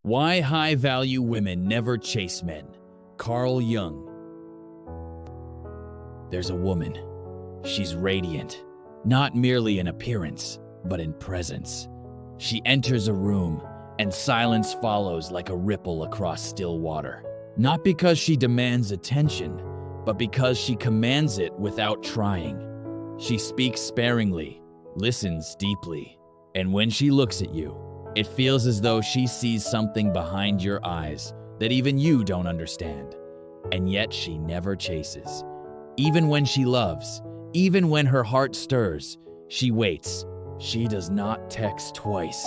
Why high-value women never chase men. Carl Jung. There's a woman. She's radiant, not merely in appearance, but in presence. She enters a room, and silence follows like a ripple across still water. Not because she demands attention, but because she commands it without trying. She speaks sparingly, listens deeply, and when she looks at you, it feels as though she sees something behind your eyes that even you don't understand. And yet she never chases. Even when she loves, even when her heart stirs, she waits. She does not text twice.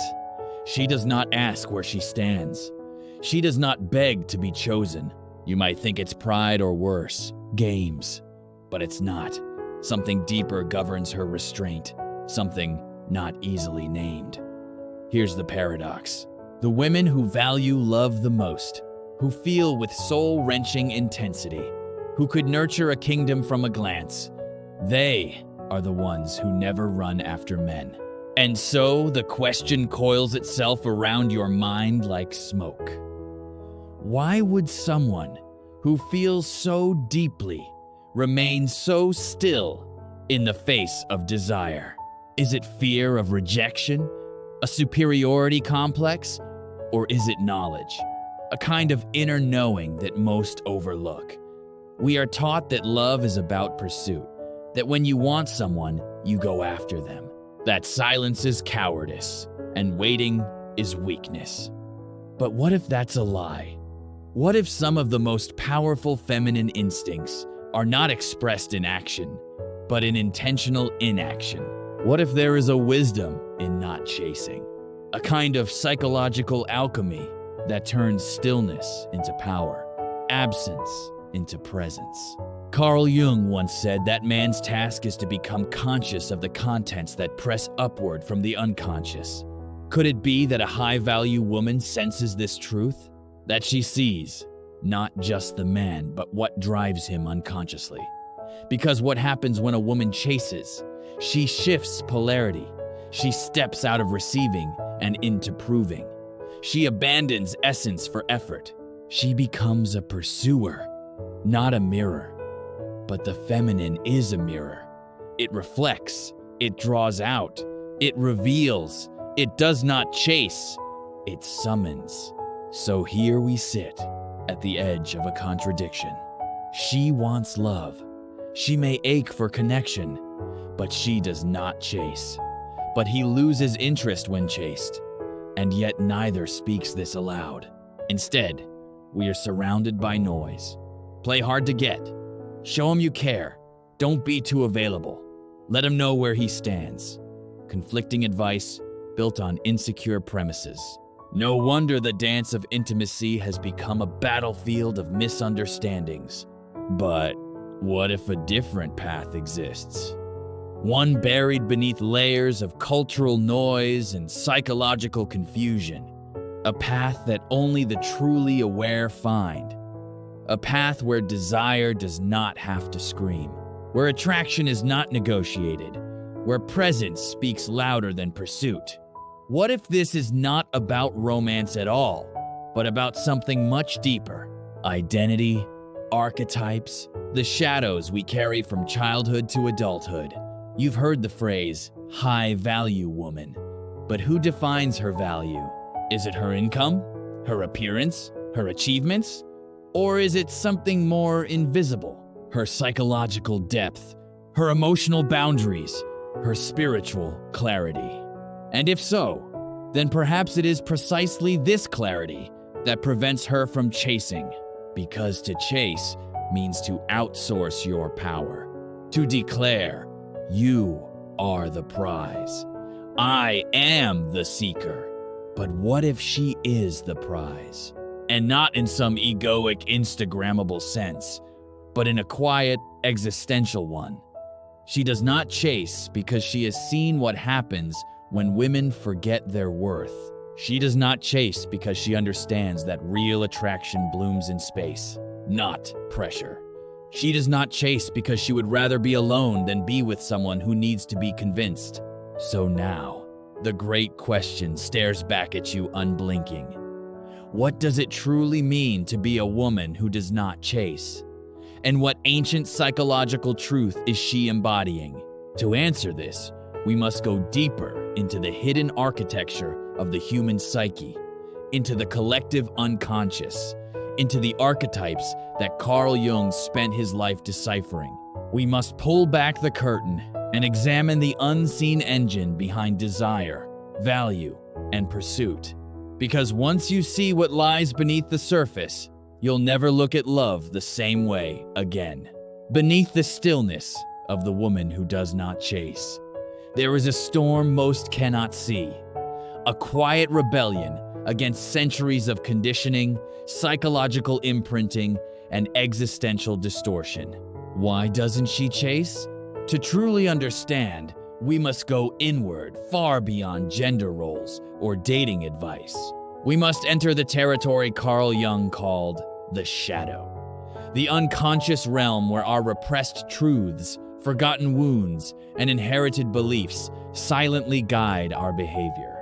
She does not ask where she stands. She does not beg to be chosen. You might think it's pride or worse, games. But it's not. Something deeper governs her restraint, something not easily named. Here's the paradox. The women who value love the most, who feel with soul-wrenching intensity, who could nurture a kingdom from a glance, they are the ones who never run after men. And so the question coils itself around your mind like smoke. Why would someone who feels so deeply remain so still in the face of desire? Is it fear of rejection? A superiority complex? Or is it knowledge? A kind of inner knowing that most overlook. We are taught that love is about pursuit, that when you want someone, you go after them, that silence is cowardice, and waiting is weakness. But what if that's a lie? What if some of the most powerful feminine instincts are not expressed in action, but in intentional inaction? What if there is a wisdom in not chasing? A kind of psychological alchemy that turns stillness into power, absence into presence. Carl Jung once said that man's task is to become conscious of the contents that press upward from the unconscious. Could it be that a high-value woman senses this truth? That she sees not just the man, but what drives him unconsciously? Because what happens when a woman chases? She shifts polarity. She steps out of receiving and into proving. She abandons essence for effort. She becomes a pursuer, not a mirror. But the feminine is a mirror. It reflects, it draws out, it reveals, it does not chase, it summons. So here we sit at the edge of a contradiction. She wants love. She may ache for connection, but she does not chase. But he loses interest when chased, and yet neither speaks this aloud. Instead, we are surrounded by noise. Play hard to get. Show him you care. Don't be too available. Let him know where he stands. Conflicting advice built on insecure premises. No wonder the dance of intimacy has become a battlefield of misunderstandings. But what if a different path exists? One buried beneath layers of cultural noise and psychological confusion. A path that only the truly aware find. A path where desire does not have to scream. Where attraction is not negotiated. Where presence speaks louder than pursuit. What if this is not about romance at all, but about something much deeper? Identity, archetypes, the shadows we carry from childhood to adulthood. You've heard the phrase, high-value woman. But who defines her value? Is it her income? Her appearance? Her achievements? Or is it something more invisible? Her psychological depth? Her emotional boundaries? Her spiritual clarity? And if so, then perhaps it is precisely this clarity that prevents her from chasing. Because to chase means to outsource your power. To declare, you are the prize. I am the seeker. But what if she is the prize? And not in some egoic, Instagrammable sense, but in a quiet, existential one. She does not chase because she has seen what happens when women forget their worth. She does not chase because she understands that real attraction blooms in space, not pressure. She does not chase because she would rather be alone than be with someone who needs to be convinced. So now, the great question stares back at you unblinking. What does it truly mean to be a woman who does not chase? And what ancient psychological truth is she embodying? To answer this, we must go deeper into the hidden architecture of the human psyche, into the collective unconscious, into the archetypes that Carl Jung spent his life deciphering. We must pull back the curtain and examine the unseen engine behind desire, value, and pursuit. Because once you see what lies beneath the surface, you'll never look at love the same way again. Beneath the stillness of the woman who does not chase, there is a storm most cannot see, a quiet rebellion against centuries of conditioning, psychological imprinting, and existential distortion. Why doesn't she chase? To truly understand, we must go inward, far beyond gender roles or dating advice. We must enter the territory Carl Jung called the shadow, the unconscious realm where our repressed truths, forgotten wounds, and inherited beliefs silently guide our behavior.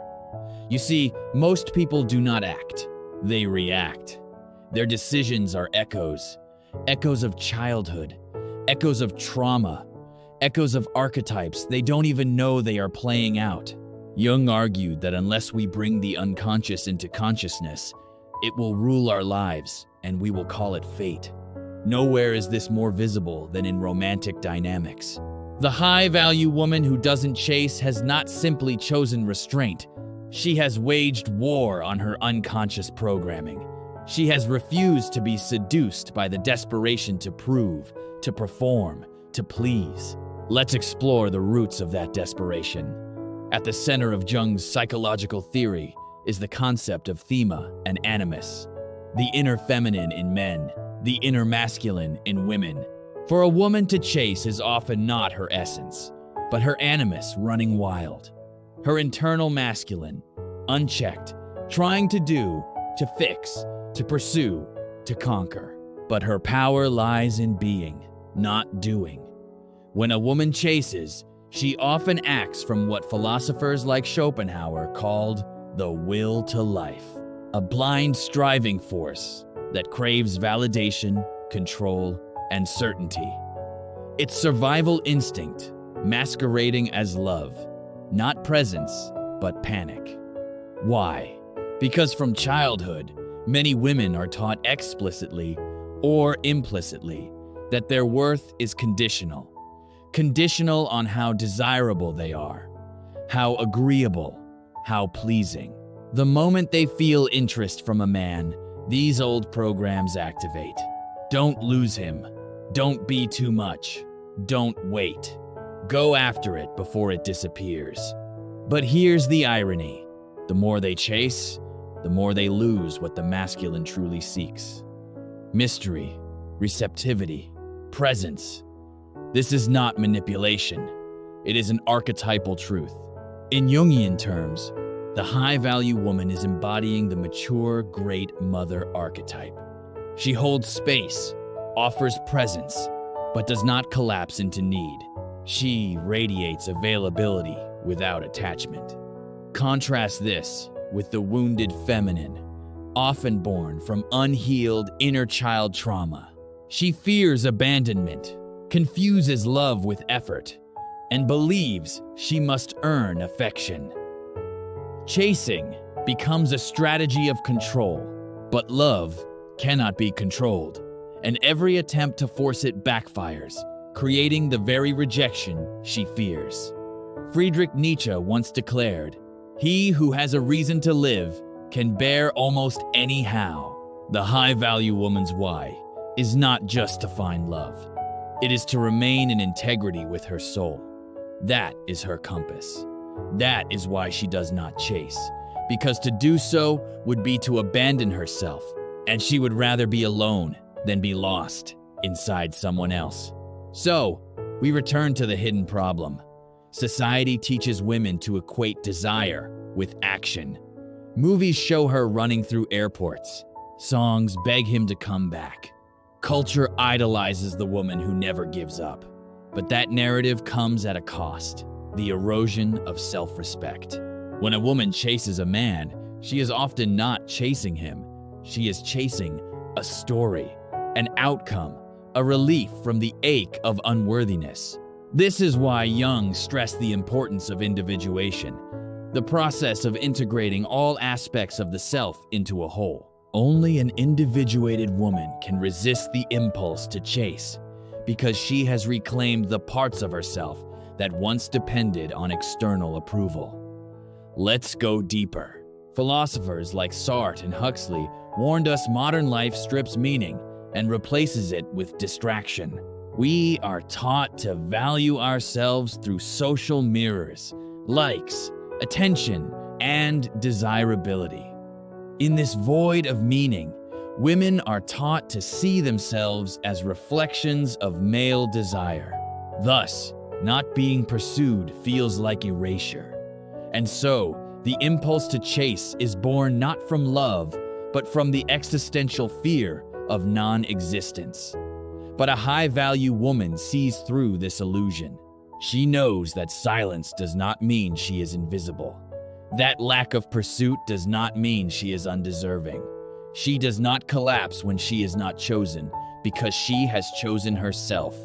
You see, most people do not act, they react. Their decisions are echoes of childhood, echoes of trauma, echoes of archetypes they don't even know they are playing out. Jung argued that unless we bring the unconscious into consciousness, it will rule our lives, and we will call it fate. Nowhere is this more visible than in romantic dynamics. The high-value woman who doesn't chase has not simply chosen restraint. She has waged war on her unconscious programming. She has refused to be seduced by the desperation to prove, to perform, to please. Let's explore the roots of that desperation. At the center of Jung's psychological theory is the concept of thema and animus, the inner feminine in men, the inner masculine in women. For a woman to chase is often not her essence, but her animus running wild. Her internal masculine, unchecked, trying to do, to fix, to pursue, to conquer. But her power lies in being, not doing. When a woman chases, she often acts from what philosophers like Schopenhauer called the will to life, a blind striving force that craves validation, control, and certainty. It's survival instinct, masquerading as love, not presence, but panic. Why? Because from childhood, many women are taught explicitly or implicitly that their worth is conditional on how desirable they are, how agreeable, how pleasing. The moment they feel interest from a man, these old programs activate. Don't lose him. Don't be too much. Don't wait. Go after it before it disappears. But here's the irony. The more they chase, the more they lose what the masculine truly seeks. Mystery, receptivity, presence. This is not manipulation. It is an archetypal truth. In Jungian terms, the high-value woman is embodying the mature, great mother archetype. She holds space, offers presence, but does not collapse into need. She radiates availability without attachment. Contrast this with the wounded feminine, often born from unhealed inner child trauma. She fears abandonment, confuses love with effort, and believes she must earn affection. Chasing becomes a strategy of control, but love cannot be controlled, and every attempt to force it backfires, creating the very rejection she fears. Friedrich Nietzsche once declared, "He who has a reason to live can bear almost anyhow." The high-value woman's why is not just to find love. It is to remain in integrity with her soul. That is her compass. That is why she does not chase, because to do so would be to abandon herself, and she would rather be alone than be lost inside someone else. So, we return to the hidden problem. Society teaches women to equate desire with action. Movies show her running through airports. Songs beg him to come back. Culture idolizes the woman who never gives up. But that narrative comes at a cost, the erosion of self-respect. When a woman chases a man, she is often not chasing him. She is chasing a story, an outcome, a relief from the ache of unworthiness. This is why Jung stressed the importance of individuation, the process of integrating all aspects of the self into a whole. Only an individuated woman can resist the impulse to chase, because she has reclaimed the parts of herself that once depended on external approval. Let's go deeper. Philosophers like Sartre and Huxley warned us modern life strips meaning and replaces it with distraction. We are taught to value ourselves through social mirrors, likes, attention, and desirability. In this void of meaning, women are taught to see themselves as reflections of male desire. Thus, not being pursued feels like erasure. And so, the impulse to chase is born not from love, but from the existential fear of non-existence. But a high-value woman sees through this illusion. She knows that silence does not mean she is invisible. That lack of pursuit does not mean she is undeserving. She does not collapse when she is not chosen, because she has chosen herself.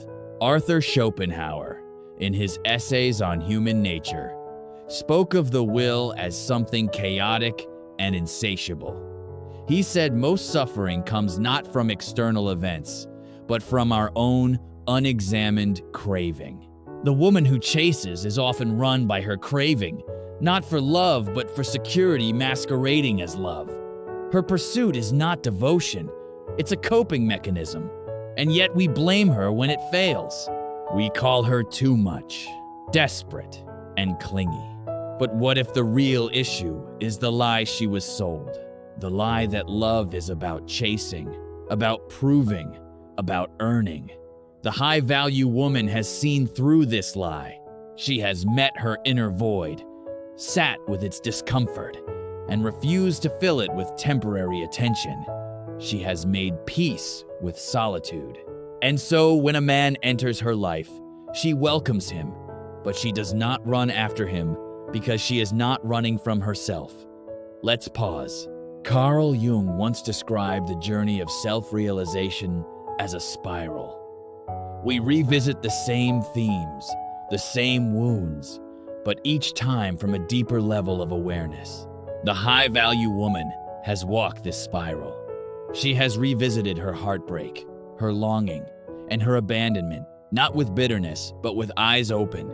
Arthur Schopenhauer, in his Essays on Human Nature, spoke of the will as something chaotic and insatiable. He said most suffering comes not from external events, but from our own unexamined craving. The woman who chases is often run by her craving, not for love, but for security masquerading as love. Her pursuit is not devotion, it's a coping mechanism, and yet we blame her when it fails. We call her too much, desperate, and clingy. But what if the real issue is the lie she was sold? The lie that love is about chasing, about proving, about earning. The high-value woman has seen through this lie. She has met her inner void, sat with its discomfort, and refused to fill it with temporary attention. She has made peace with solitude. And so when a man enters her life, she welcomes him, but she does not run after him because she is not running from herself. Let's pause. Carl Jung once described the journey of self-realization as a spiral. We revisit the same themes, the same wounds, but each time from a deeper level of awareness. The high-value woman has walked this spiral. She has revisited her heartbreak, her longing, and her abandonment, not with bitterness, but with eyes open.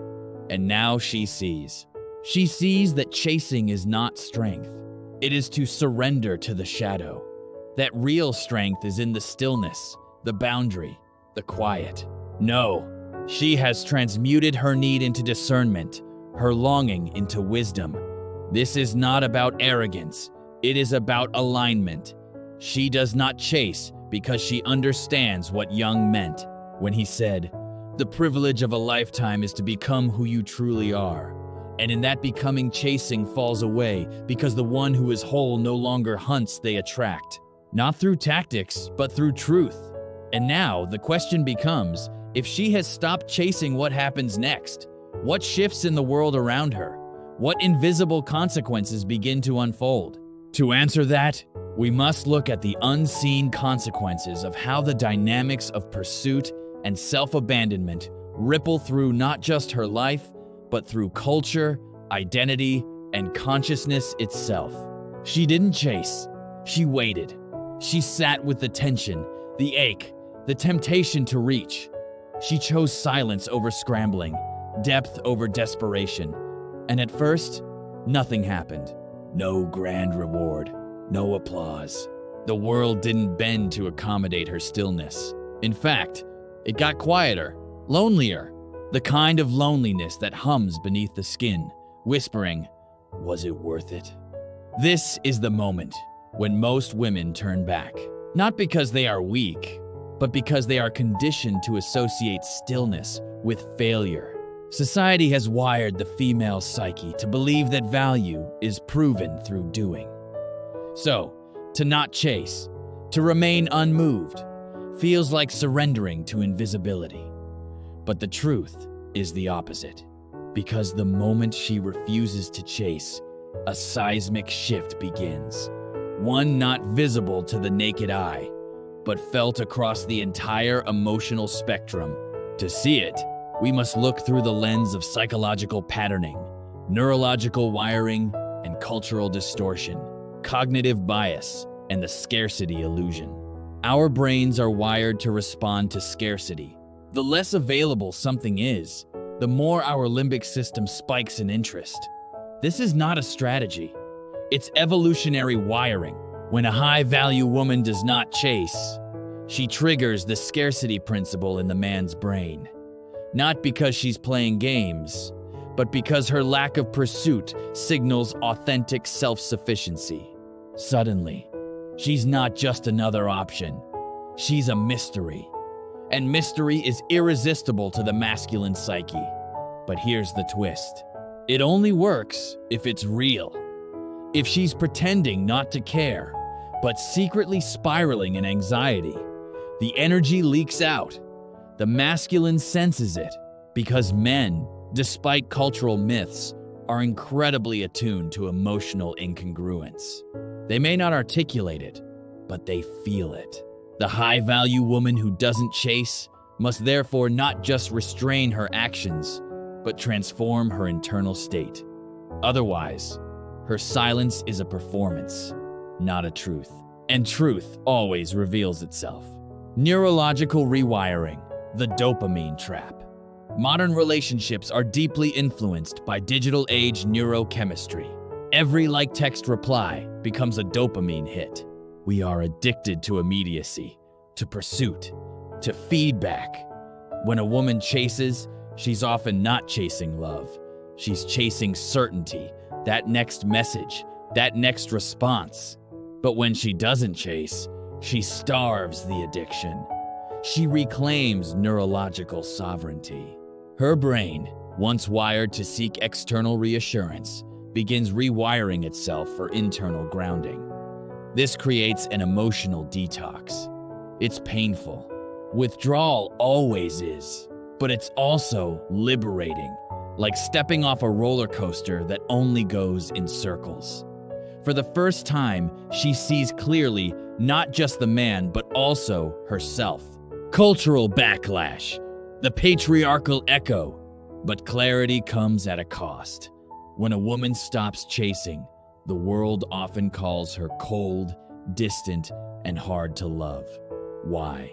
And now she sees. She sees that chasing is not strength. It is to surrender to the shadow. That real strength is in the stillness, the boundary, the quiet. No, she has transmuted her need into discernment, her longing into wisdom. This is not about arrogance. It is about alignment. She does not chase because she understands what Jung meant when he said, "The privilege of a lifetime is to become who you truly are." And in that becoming, chasing falls away because the one who is whole no longer hunts, they attract. Not through tactics, but through truth. And now the question becomes, if she has stopped chasing, what happens next? What shifts in the world around her? What invisible consequences begin to unfold? To answer that, we must look at the unseen consequences of how the dynamics of pursuit and self-abandonment ripple through not just her life, but through culture, identity, and consciousness itself. She didn't chase. She waited. She sat with the tension, the ache, the temptation to reach. She chose silence over scrambling, depth over desperation. And at first, nothing happened. No grand reward, no applause. The world didn't bend to accommodate her stillness. In fact, it got quieter, lonelier. The kind of loneliness that hums beneath the skin, whispering, "Was it worth it?" This is the moment when most women turn back. Not because they are weak, but because they are conditioned to associate stillness with failure. Society has wired the female psyche to believe that value is proven through doing. So, to not chase, to remain unmoved, feels like surrendering to invisibility. But the truth is the opposite, because the moment she refuses to chase, a seismic shift begins. one not visible to the naked eye, but felt across the entire emotional spectrum. To see it, we must look through the lens of psychological patterning, neurological wiring, and cultural distortion, cognitive bias, and the scarcity illusion. Our brains are wired to respond to scarcity. The less available something is, the more our limbic system spikes in interest. This is not a strategy. It's evolutionary wiring. When a high-value woman does not chase, she triggers the scarcity principle in the man's brain. Not because she's playing games, but because her lack of pursuit signals authentic self-sufficiency. Suddenly, she's not just another option. She's a mystery. And mystery is irresistible to the masculine psyche. But here's the twist. It only works if it's real. If she's pretending not to care, but secretly spiraling in anxiety, the energy leaks out. The masculine senses it because men, despite cultural myths, are incredibly attuned to emotional incongruence. They may not articulate it, but they feel it. The high-value woman who doesn't chase must therefore not just restrain her actions, but transform her internal state. Otherwise, her silence is a performance, not a truth. And truth always reveals itself. Neurological rewiring, the dopamine trap. Modern relationships are deeply influenced by digital age neurochemistry. Every like-text reply becomes a dopamine hit. We are addicted to immediacy, to pursuit, to feedback. When a woman chases, she's often not chasing love. She's chasing certainty, that next message, that next response. But when she doesn't chase, she starves the addiction. She reclaims neurological sovereignty. Her brain, once wired to seek external reassurance, begins rewiring itself for internal grounding. This creates an emotional detox. It's painful. Withdrawal always is, but it's also liberating, like stepping off a roller coaster that only goes in circles. For the first time, she sees clearly not just the man, but also herself. Cultural backlash, the patriarchal echo, but clarity comes at a cost. When a woman stops chasing, the world often calls her cold, distant, and hard to love. Why?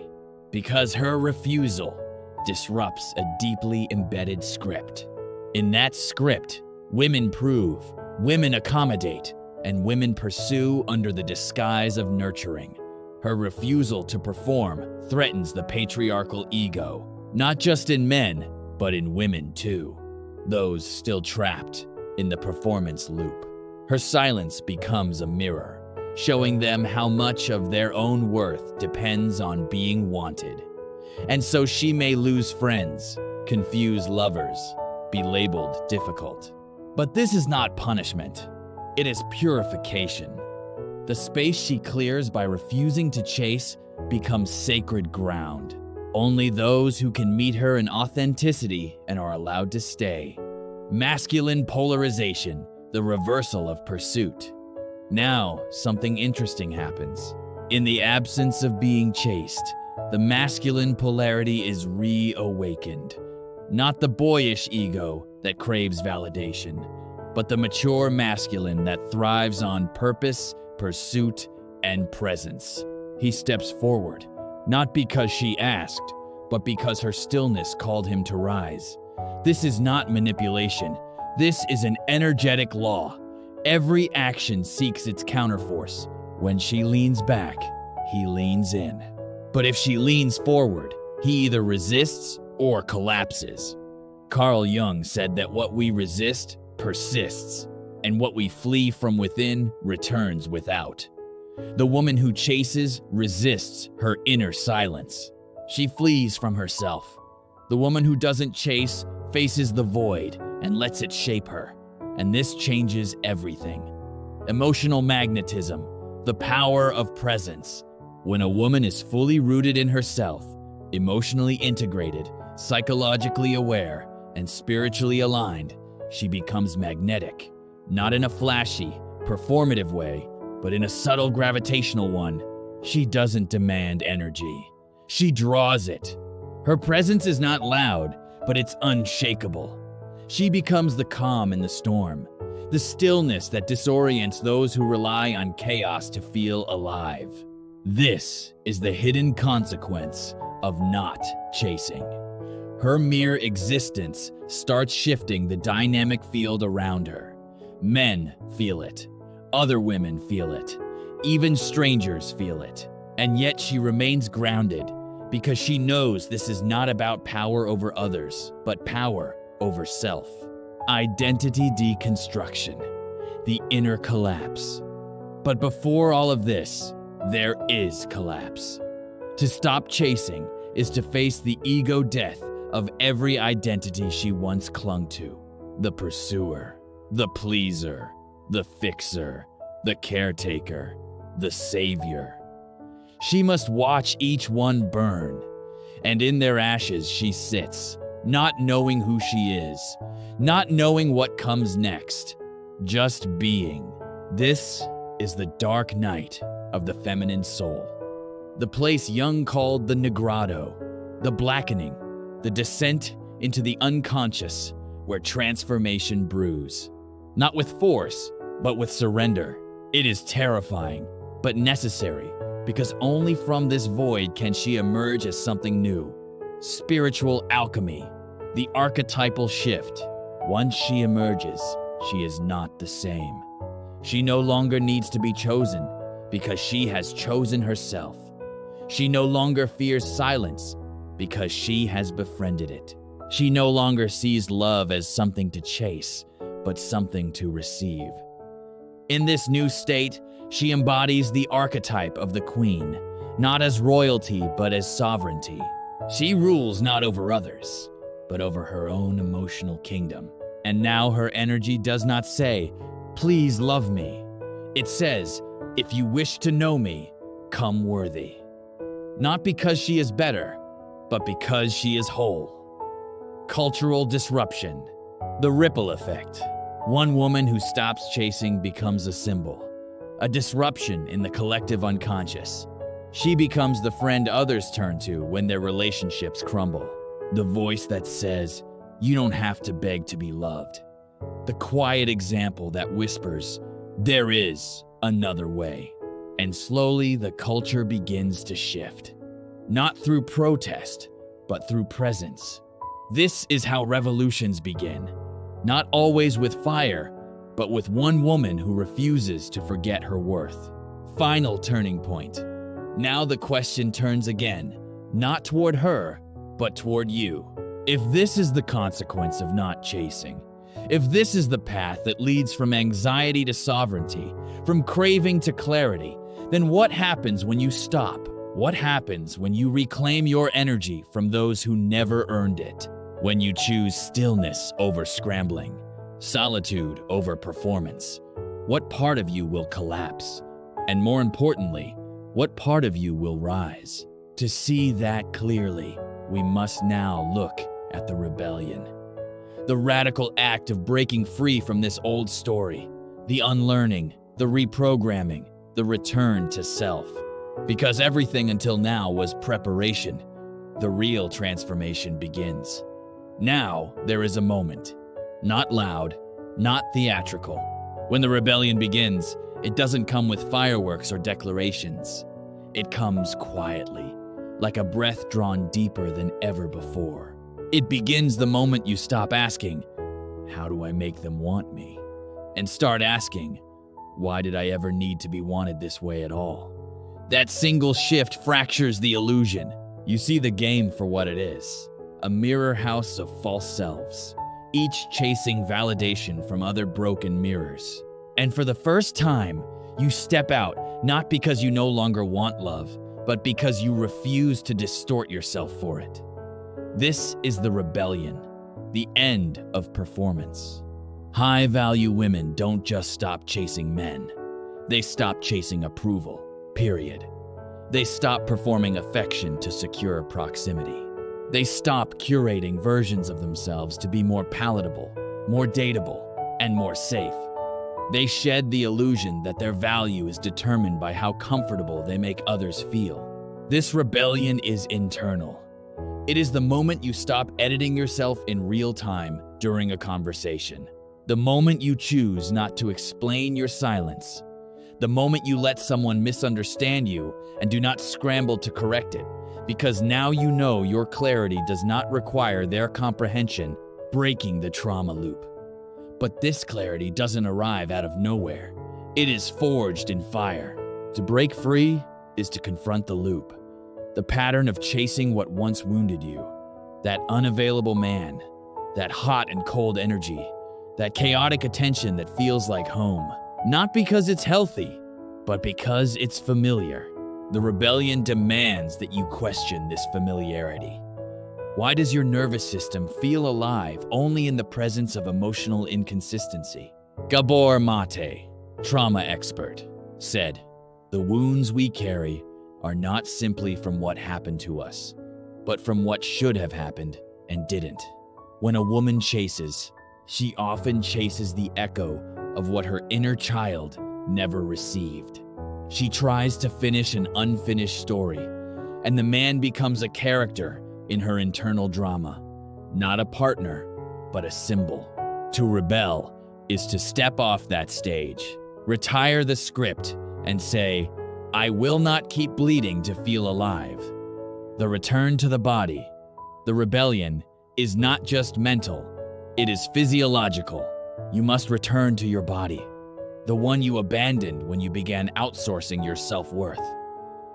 Because her refusal disrupts a deeply embedded script. In that script, women prove, women accommodate, and women pursue under the disguise of nurturing. Her refusal to perform threatens the patriarchal ego, not just in men, but in women too, those still trapped in the performance loop. Her silence becomes a mirror, showing them how much of their own worth depends on being wanted. And so she may lose friends, confuse lovers, be labeled difficult. But this is not punishment. It is purification. The space she clears by refusing to chase becomes sacred ground. Only those who can meet her in authenticity and are allowed to stay. Masculine polarization, the reversal of pursuit. Now, something interesting happens. In the absence of being chased, the masculine polarity is reawakened. Not the boyish ego that craves validation, but the mature masculine that thrives on purpose, pursuit, and presence. He steps forward, not because she asked, but because her stillness called him to rise. This is not manipulation. This is an energetic law. Every action seeks its counterforce. When she leans back, he leans in. But if she leans forward, he either resists or collapses. Carl Jung said that what we resist persists, and what we flee from within returns without. The woman who chases resists her inner silence. She flees from herself. The woman who doesn't chase faces the void and lets it shape her. And this changes everything. Emotional magnetism, the power of presence. When a woman is fully rooted in herself, emotionally integrated, psychologically aware, and spiritually aligned, she becomes magnetic, not in a flashy, performative way, But in a subtle gravitational one, she doesn't demand energy. She draws it. Her presence is not loud, but it's unshakable. She becomes the calm in the storm, the stillness that disorients those who rely on chaos to feel alive. This is the hidden consequence of not chasing. Her mere existence starts shifting the dynamic field around her. Men feel it. Other women feel it. Even strangers feel it. And yet she remains grounded because she knows this is not about power over others, but power over self. Identity deconstruction, the inner collapse. But before all of this, there is collapse. To stop chasing is to face the ego death of every identity she once clung to. The pursuer, the pleaser, the fixer, the caretaker, the savior. She must watch each one burn, and in their ashes she sits, not knowing who she is, not knowing what comes next, just being. This is the dark night of the feminine soul. The place Jung called the Negrado, the blackening, the descent into the unconscious, where transformation brews. Not with force, but with surrender. It is terrifying, but necessary, because only from this void can she emerge as something new. Spiritual alchemy, the archetypal shift. Once she emerges, she is not the same. She no longer needs to be chosen, because she has chosen herself. She no longer fears silence, because she has befriended it. She no longer sees love as something to chase, but something to receive. In this new state, she embodies the archetype of the queen, not as royalty, but as sovereignty. She rules not over others, but over her own emotional kingdom. And now her energy does not say, "Please love me." It says, "If you wish to know me, come worthy." Not because she is better, but because she is whole. Cultural disruption. The ripple effect. One woman who stops chasing becomes a symbol, a disruption in the collective unconscious. She becomes the friend others turn to when their relationships crumble. The voice that says, "You don't have to beg to be loved." The quiet example that whispers, "There is another way." And slowly the culture begins to shift. Not through protest, but through presence. This is how revolutions begin. Not always with fire, but with one woman who refuses to forget her worth. Final turning point. Now the question turns again, not toward her, but toward you. If this is the consequence of not chasing, if this is the path that leads from anxiety to sovereignty, from craving to clarity, then what happens when you stop? What happens when you reclaim your energy from those who never earned it? When you choose stillness over scrambling, solitude over performance, what part of you will collapse? And more importantly, what part of you will rise? To see that clearly, we must now look at the rebellion. The radical act of breaking free from this old story, the unlearning, the reprogramming, the return to self. Because everything until now was preparation, the real transformation begins. Now there is a moment, not loud, not theatrical. When the rebellion begins, it doesn't come with fireworks or declarations. It comes quietly, like a breath drawn deeper than ever before. It begins the moment you stop asking, "How do I make them want me?" and start asking, "Why did I ever need to be wanted this way at all?" That single shift fractures the illusion. You see the game for what it is. A mirror house of false selves, each chasing validation from other broken mirrors. And for the first time, you step out, not because you no longer want love, but because you refuse to distort yourself for it. This is the rebellion, the end of performance. High-value women don't just stop chasing men. They stop chasing approval, period. They stop performing affection to secure proximity. They stop curating versions of themselves to be more palatable, more dateable, and more safe. They shed the illusion that their value is determined by how comfortable they make others feel. This rebellion is internal. It is the moment you stop editing yourself in real time during a conversation. The moment you choose not to explain your silence. The moment you let someone misunderstand you and do not scramble to correct it, because now you know your clarity does not require their comprehension, breaking the trauma loop. But this clarity doesn't arrive out of nowhere. It is forged in fire. To break free is to confront the loop. The pattern of chasing what once wounded you. That unavailable man. That hot and cold energy. That chaotic attention that feels like home. Not because it's healthy, but because it's familiar. The rebellion demands that you question this familiarity. Why does your nervous system feel alive only in the presence of emotional inconsistency? Gabor Mate, trauma expert, said, "The wounds we carry are not simply from what happened to us, but from what should have happened and didn't." When a woman chases, she often chases the echo of what her inner child never received. She tries to finish an unfinished story, and the man becomes a character in her internal drama, not a partner, but a symbol. To rebel is to step off that stage, retire the script, and say, "I will not keep bleeding to feel alive." The return to the body, the rebellion, is not just mental, it is physiological. You must return to your body, the one you abandoned when you began outsourcing your self-worth.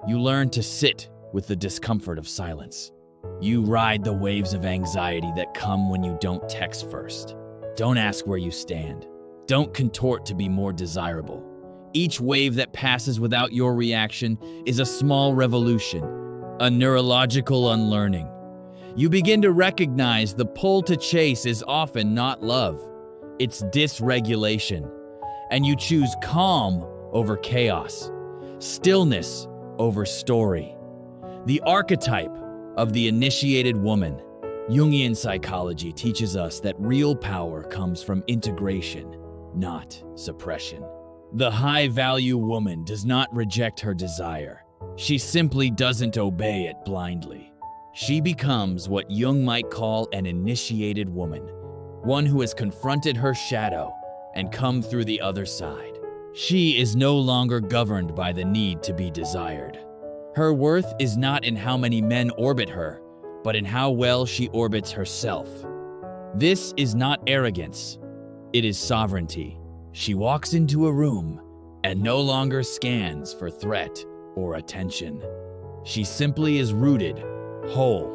You learn to sit with the discomfort of silence. You ride the waves of anxiety that come when you don't text first. Don't ask where you stand. Don't contort to be more desirable. Each wave that passes without your reaction is a small revolution, a neurological unlearning. You begin to recognize the pull to chase is often not love, it's dysregulation. And you choose calm over chaos, stillness over story. The archetype of the initiated woman. Jungian psychology teaches us that real power comes from integration, not suppression. The high-value woman does not reject her desire. She simply doesn't obey it blindly. She becomes what Jung might call an initiated woman, one who has confronted her shadow and come through the other side. She is no longer governed by the need to be desired. Her worth is not in how many men orbit her, but in how well she orbits herself. This is not arrogance, it is sovereignty. She walks into a room and no longer scans for threat or attention. She simply is rooted, whole.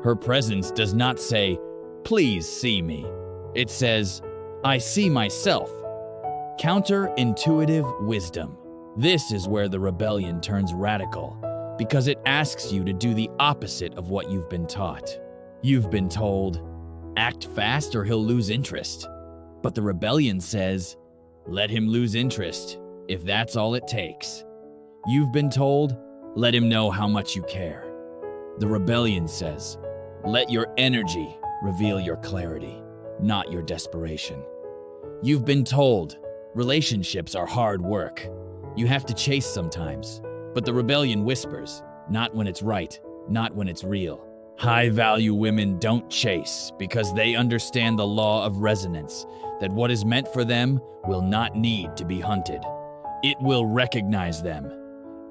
Her presence does not say, "Please see me." It says, "I see myself." Counterintuitive wisdom. This is where the rebellion turns radical, because it asks you to do the opposite of what you've been taught. You've been told, act fast or he'll lose interest. But the rebellion says, let him lose interest, if that's all it takes. You've been told, let him know how much you care. The rebellion says, let your energy reveal your clarity, not your desperation. You've been told, relationships are hard work. You have to chase sometimes. But the rebellion whispers, not when it's right, not when it's real. High-value women don't chase because they understand the law of resonance, that what is meant for them will not need to be hunted. It will recognize them.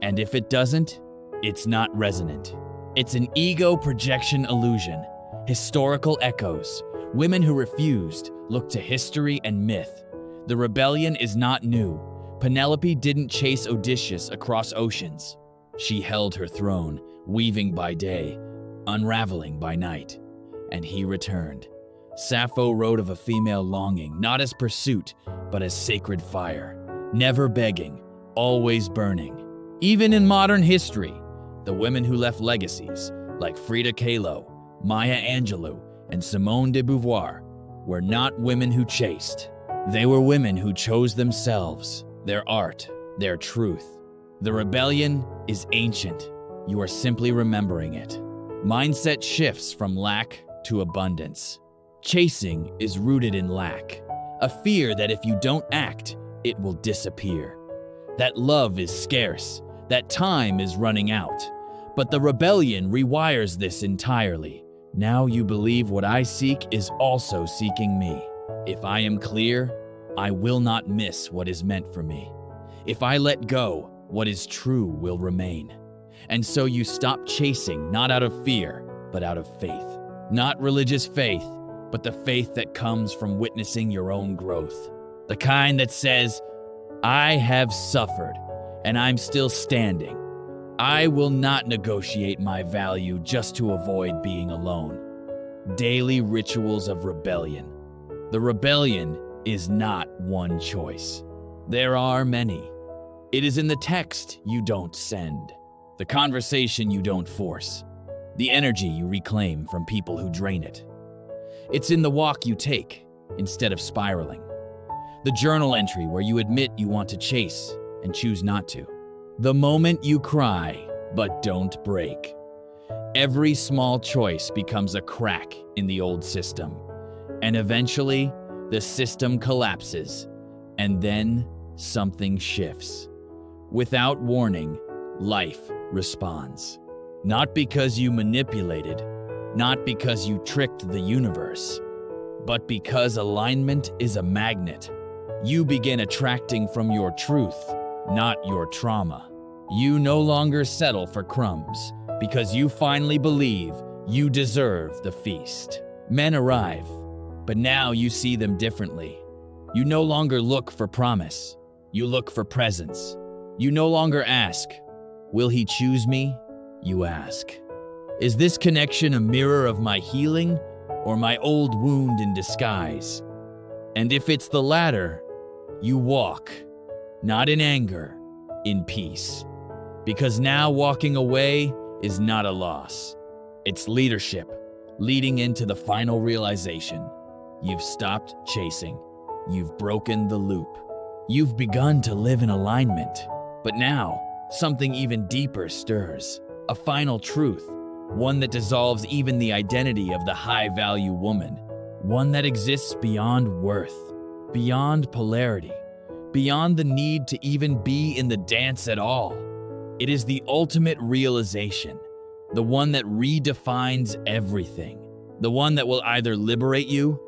And if it doesn't, it's not resonant. It's an ego projection illusion, historical echoes. Women who refused look to history and myth. The rebellion is not new. Penelope didn't chase Odysseus across oceans. She held her throne, weaving by day, unraveling by night. And he returned. Sappho wrote of a female longing, not as pursuit, but as sacred fire. Never begging, always burning. Even in modern history, the women who left legacies, like Frida Kahlo, Maya Angelou, and Simone de Beauvoir, were not women who chased. They were women who chose themselves, their art, their truth. The rebellion is ancient. You are simply remembering it. Mindset shifts from lack to abundance. Chasing is rooted in lack, a fear that if you don't act, it will disappear. That love is scarce, that time is running out. But the rebellion rewires this entirely. Now you believe what I seek is also seeking me. If I am clear, I will not miss what is meant for me. If I let go, what is true will remain. And so you stop chasing, not out of fear, but out of faith. Not religious faith, but the faith that comes from witnessing your own growth. The kind that says, I have suffered, and I'm still standing. I will not negotiate my value just to avoid being alone. Daily rituals of rebellion. The rebellion is not one choice. There are many. It is in the text you don't send, the conversation you don't force, the energy you reclaim from people who drain it. It's in the walk you take instead of spiraling, the journal entry where you admit you want to chase and choose not to, the moment you cry but don't break. Every small choice becomes a crack in the old system, and eventually the system collapses, and then something shifts. Without warning, life responds. Not because you manipulated, not because you tricked the universe, but because alignment is a magnet. You begin attracting from your truth, not your trauma. You no longer settle for crumbs because you finally believe you deserve the feast. Men arrive, but now you see them differently. You no longer look for promise. You look for presence. You no longer ask, will he choose me? You ask, is this connection a mirror of my healing or my old wound in disguise? And if it's the latter, you walk, not in anger, in peace. Because now walking away is not a loss. It's leadership, leading into the final realization. You've stopped chasing. You've broken the loop. You've begun to live in alignment. But now, something even deeper stirs. A final truth, one that dissolves even the identity of the high-value woman. One that exists beyond worth, beyond polarity, beyond the need to even be in the dance at all. It is the ultimate realization, the one that redefines everything, the one that will either liberate you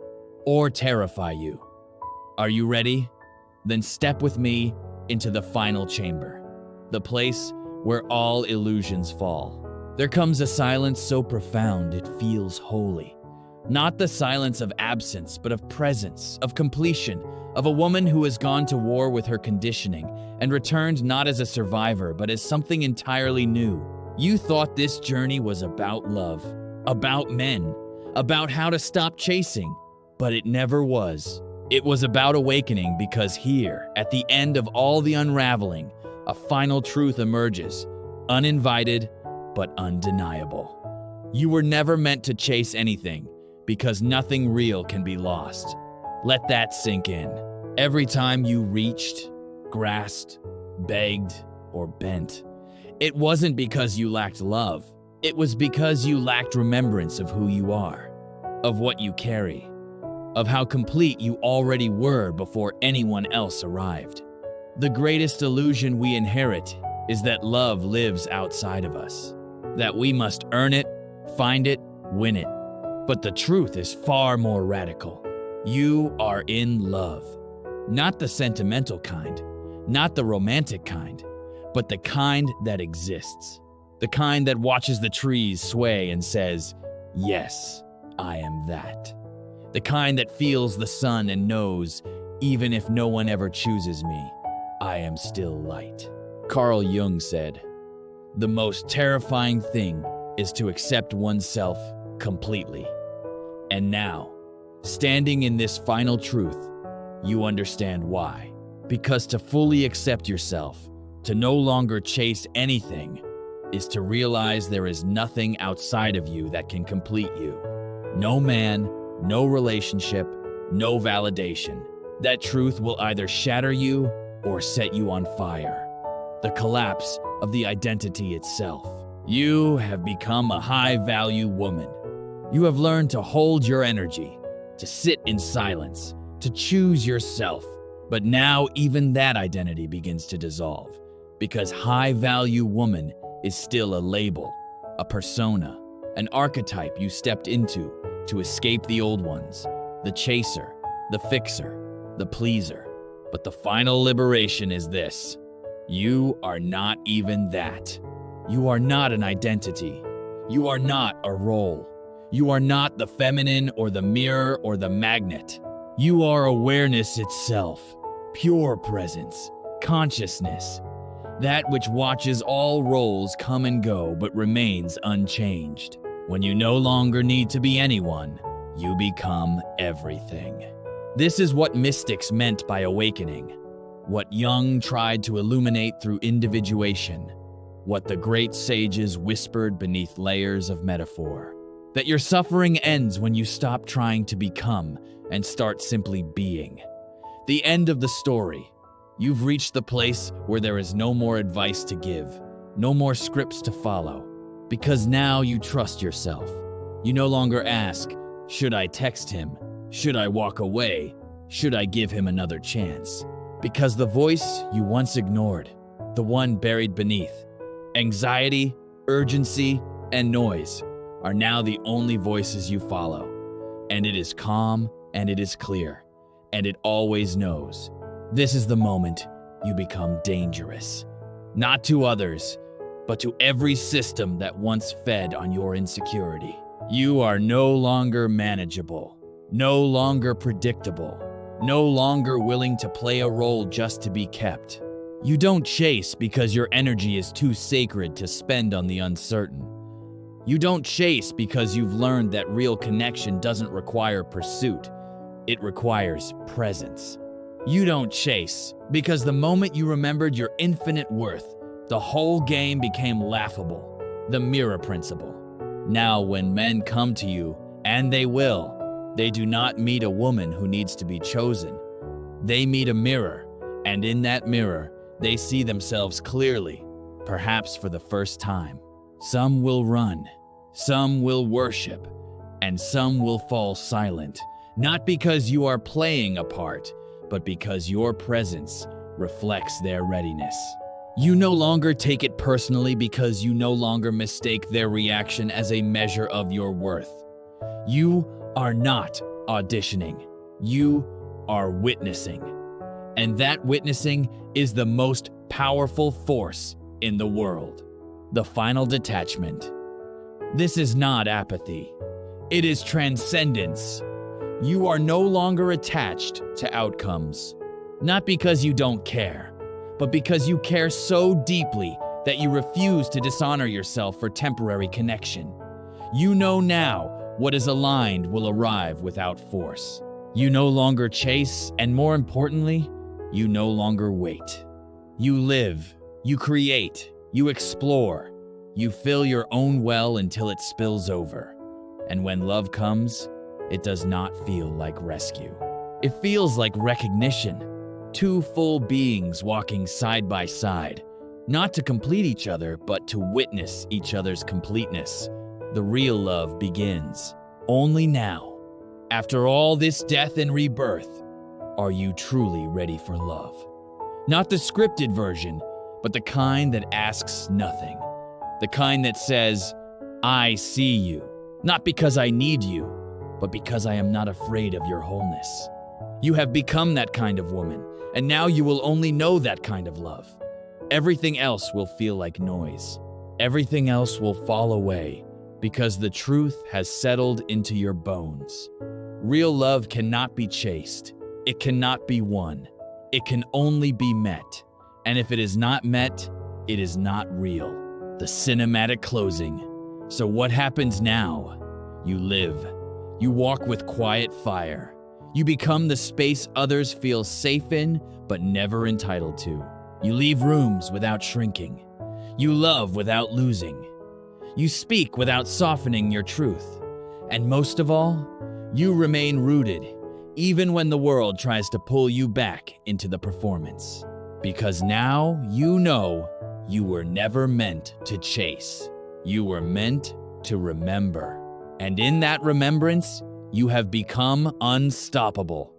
or terrify you. Are you ready? Then step with me into the final chamber, the place where all illusions fall. There comes a silence so profound it feels holy. Not the silence of absence, but of presence, of completion, of a woman who has gone to war with her conditioning and returned not as a survivor, but as something entirely new. You thought this journey was about love, about men, about how to stop chasing, but it never was. It was about awakening because here, at the end of all the unraveling, a final truth emerges, uninvited but undeniable. You were never meant to chase anything because nothing real can be lost. Let that sink in. Every time you reached, grasped, begged, or bent, it wasn't because you lacked love. It was because you lacked remembrance of who you are, of what you carry, of how complete you already were before anyone else arrived. The greatest illusion we inherit is that love lives outside of us, that we must earn it, find it, win it. But the truth is far more radical. You are in love. Not the sentimental kind, not the romantic kind, but the kind that exists. The kind that watches the trees sway and says, yes, I am that. The kind that feels the sun and knows, even if no one ever chooses me, I am still light. Carl Jung said, the most terrifying thing is to accept oneself completely. And now, standing in this final truth, you understand why. Because to fully accept yourself, to no longer chase anything, is to realize there is nothing outside of you that can complete you. No man, no relationship, no validation. That truth will either shatter you or set you on fire. The collapse of the identity itself. You have become a high-value woman. You have learned to hold your energy, to sit in silence, to choose yourself, But now even that identity begins to dissolve, because high-value woman is still a label, a persona, an archetype you stepped into to escape the old ones, the chaser, the fixer, the pleaser. But the final liberation is this: you are not even that. You are not an identity. You are not a role. You are not the feminine or the mirror or the magnet. You are awareness itself, pure presence, consciousness, that which watches all roles come and go but remains unchanged. When you no longer need to be anyone, you become everything. This is what mystics meant by awakening, what Jung tried to illuminate through individuation, what the great sages whispered beneath layers of metaphor. That your suffering ends when you stop trying to become and start simply being. The end of the story. You've reached the place where there is no more advice to give, no more scripts to follow, because now you trust yourself. You no longer ask, should I text him? Should I walk away? Should I give him another chance? Because the voice you once ignored, the one buried beneath anxiety, urgency, and noise, are now the only voices you follow. And it is calm, and it is clear, and it always knows. This is the moment you become dangerous. Not to others, but to every system that once fed on your insecurity. You are no longer manageable, no longer predictable, no longer willing to play a role just to be kept. You don't chase because your energy is too sacred to spend on the uncertain. You don't chase because you've learned that real connection doesn't require pursuit. It requires presence. You don't chase because the moment you remembered your infinite worth, the whole game became laughable, the mirror principle. Now when men come to you, and they will, they do not meet a woman who needs to be chosen. They meet a mirror, and in that mirror, they see themselves clearly, perhaps for the first time. Some will run, some will worship, and some will fall silent, not because you are playing a part, but because your presence reflects their readiness. You no longer take it personally because you no longer mistake their reaction as a measure of your worth. You are not auditioning. You are witnessing. And that witnessing is the most powerful force in the world. The final detachment. This is not apathy. It is transcendence. You are no longer attached to outcomes. Not because you don't care, but because you care so deeply that you refuse to dishonor yourself for temporary connection. You know now what is aligned will arrive without force. You no longer chase, and more importantly, you no longer wait. You live, you create, you explore, you fill your own well until it spills over. And when love comes, it does not feel like rescue. It feels like recognition. Two full beings walking side by side, not to complete each other, but to witness each other's completeness. The real love begins. Only now, after all this death and rebirth, are you truly ready for love. Not the scripted version, but the kind that asks nothing. The kind that says, I see you, not because I need you, but because I am not afraid of your wholeness. You have become that kind of woman, and now you will only know that kind of love. Everything else will feel like noise. Everything else will fall away because the truth has settled into your bones. Real love cannot be chased. It cannot be won. It can only be met. And if it is not met, it is not real. The cinematic closing. So what happens now? You live. You walk with quiet fire. You become the space others feel safe in, but never entitled to. You leave rooms without shrinking. You love without losing. You speak without softening your truth. And most of all, you remain rooted, even when the world tries to pull you back into the performance. Because now you know you were never meant to chase. You were meant to remember. And in that remembrance, you have become unstoppable.